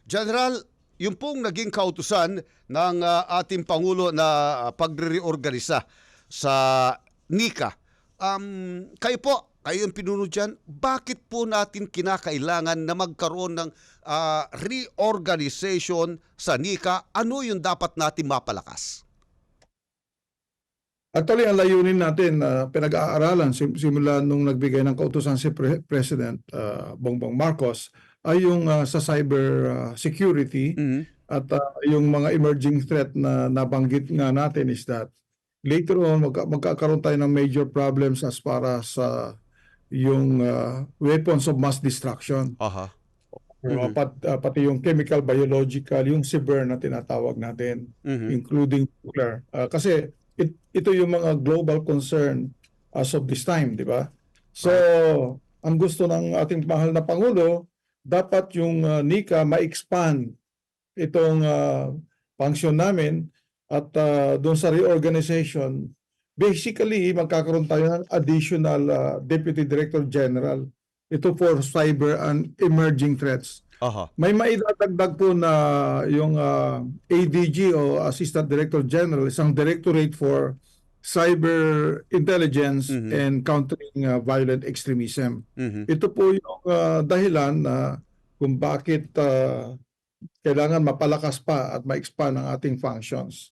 General, yung pong naging kautusan ng ating Pangulo na pagre-reorganisa sa NICA, kayo yung pinuno dyan, bakit po natin kinakailangan na magkaroon ng reorganization sa NICA? Ano yung dapat natin mapalakas? Actually, ang layunin natin na pinag-aaralan simula nung nagbigay ng kautusan si President Bongbong Marcos ay yung sa cyber security at yung mga emerging threat na nabanggit nga natin is that later on magkakaroon tayo ng major problems as para sa yung weapons of mass destruction. Aha. Pati yung chemical, biological, yung cyber na tinatawag natin, including nuclear. Kasi ito yung mga global concern as of this time, di ba? So, ang gusto ng ating mahal na Pangulo, dapat yung NICA ma-expand itong function namin at doon sa reorganization, basically magkakaroon tayo ng additional Deputy Director General. Ito for cyber and emerging threats. Aha. May maidadagdag po na yung ADG o Assistant Director General, isang directorate for cyber intelligence and countering violent extremism. Ito po yung dahilan na kung bakit kailangan mapalakas pa at ma-expand ang ating functions.